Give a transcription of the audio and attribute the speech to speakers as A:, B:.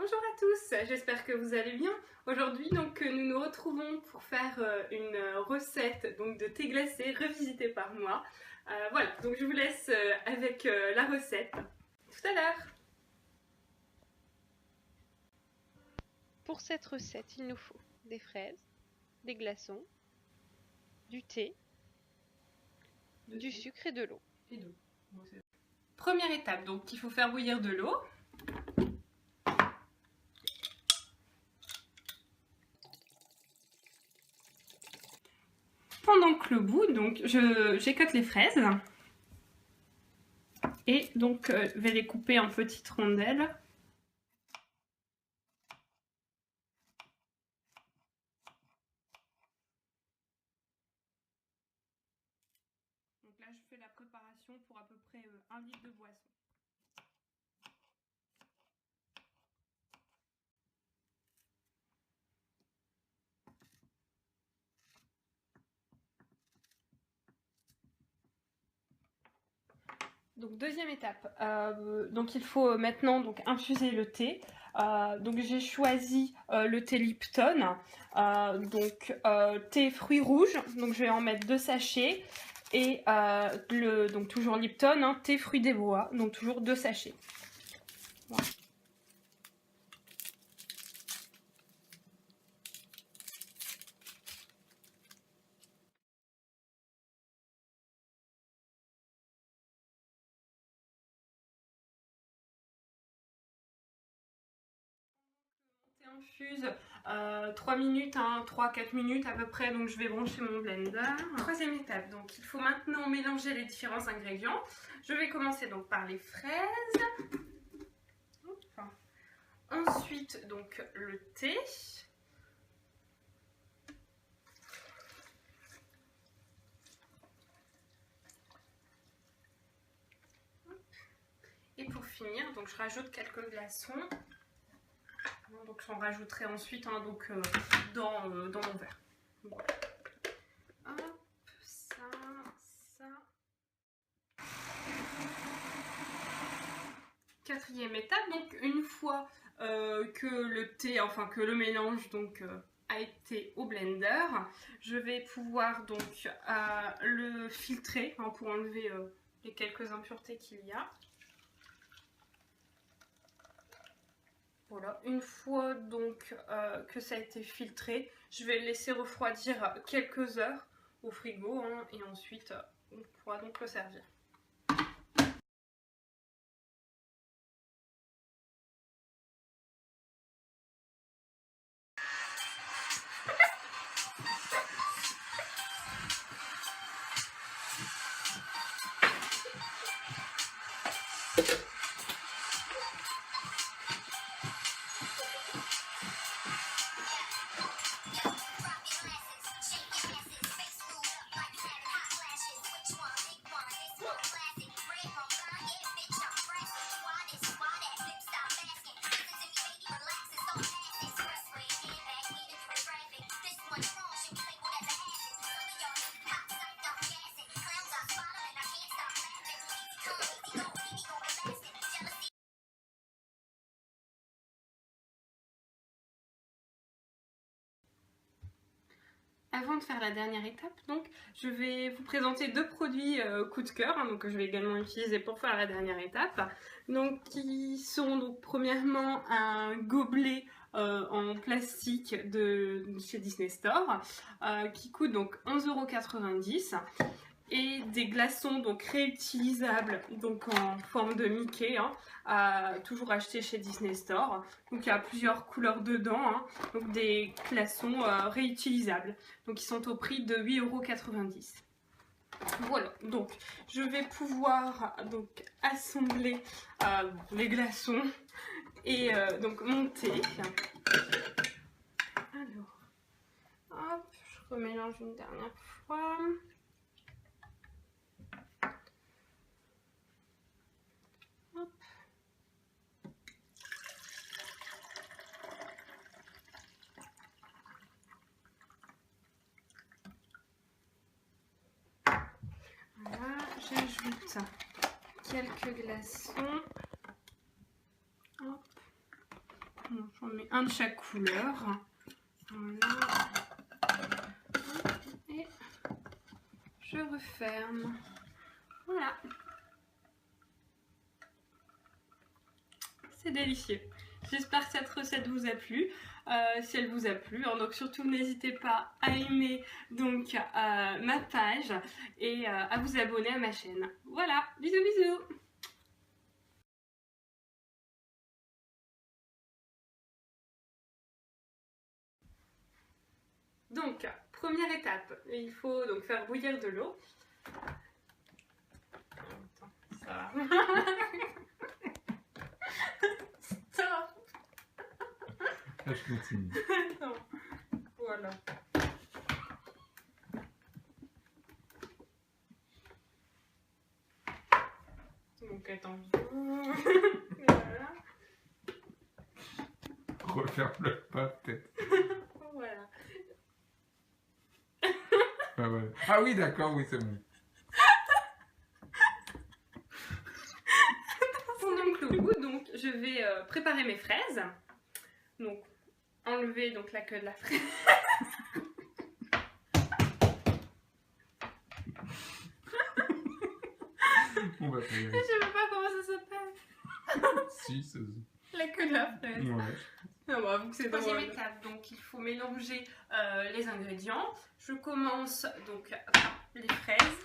A: Bonjour à tous, j'espère que vous allez bien. Aujourd'hui donc nous nous retrouvons pour faire une recette donc, de thé glacé revisité par moi. Voilà, donc je vous laisse avec la recette. Tout à l'heure.
B: Pour cette recette, il nous faut des fraises, des glaçons, du thé, du sucre et de l'eau.
A: Première étape, donc il faut faire bouillir de l'eau. Pendant que l'eau bout, donc j'écote les fraises. Et donc je vais les couper en petites rondelles. Donc là je fais la préparation pour à peu près 1 litre de boisson. Donc deuxième étape, donc il faut maintenant donc infuser le thé. Donc j'ai choisi le thé Lipton, thé fruits rouges. Donc je vais en mettre 2 sachets et donc toujours Lipton, hein, thé fruits des bois, donc toujours 2 sachets. Voilà. Infuse 3 minutes, 3-4 minutes à peu près, donc je vais brancher mon blender. Troisième étape, donc il faut maintenant mélanger les différents ingrédients. Je vais commencer donc par les fraises. Ensuite donc le thé. Et pour finir, donc je rajoute quelques glaçons. Donc j'en rajouterai ensuite dans mon verre. Voilà. Hop, ça. Quatrième étape, donc une fois que le thé, que le mélange a été au blender, je vais pouvoir donc le filtrer pour enlever les quelques impuretés qu'il y a. Voilà, une fois donc que ça a été filtré, je vais le laisser refroidir quelques heures au frigo et ensuite on pourra donc le servir. Avant de faire la dernière étape, donc, je vais vous présenter 2 produits coup de cœur que je vais également utiliser pour faire la dernière étape. Donc, qui sont donc premièrement un gobelet en plastique de chez Disney Store qui coûte donc 11,90 € et des glaçons donc réutilisables donc en forme de Mickey toujours acheté chez Disney Store. Donc il y a plusieurs couleurs dedans, donc des glaçons réutilisables. Donc ils sont au prix de 8,90 €. Voilà, donc je vais pouvoir donc assembler les glaçons et donc monter. Alors, hop, je remélange une dernière fois. Voilà, j'ajoute quelques glaçons. Hop. J'en mets un de chaque couleur. Voilà. Et je referme. Voilà. C'est délicieux. J'espère que cette recette vous a plu. Si elle vous a plu, hein, donc surtout n'hésitez pas à aimer donc ma page et à vous abonner à ma chaîne. Voilà, bisous bisous. Donc, première étape, il faut donc faire bouillir de l'eau. Ça va. Stop.
C: Ah, je continue.
A: Non. Voilà. Donc attends. Voilà.
C: Referme-le pas, peut-être.
A: Voilà.
C: Ah, voilà. Ah oui, d'accord, oui, c'est bon.
A: Pour donc le goût, donc je vais préparer mes fraises. Donc enlever donc la queue de la fraise.
C: On va pas y
A: Je
C: aller.
A: sais même pas comment ça s'appelle.
C: Si, c'est...
A: La queue de la fraise.
C: Ouais.
A: Ah bah, vous que c'est
B: Troisième
A: drôle. Étape, donc il faut mélanger les ingrédients. Je commence donc par les fraises.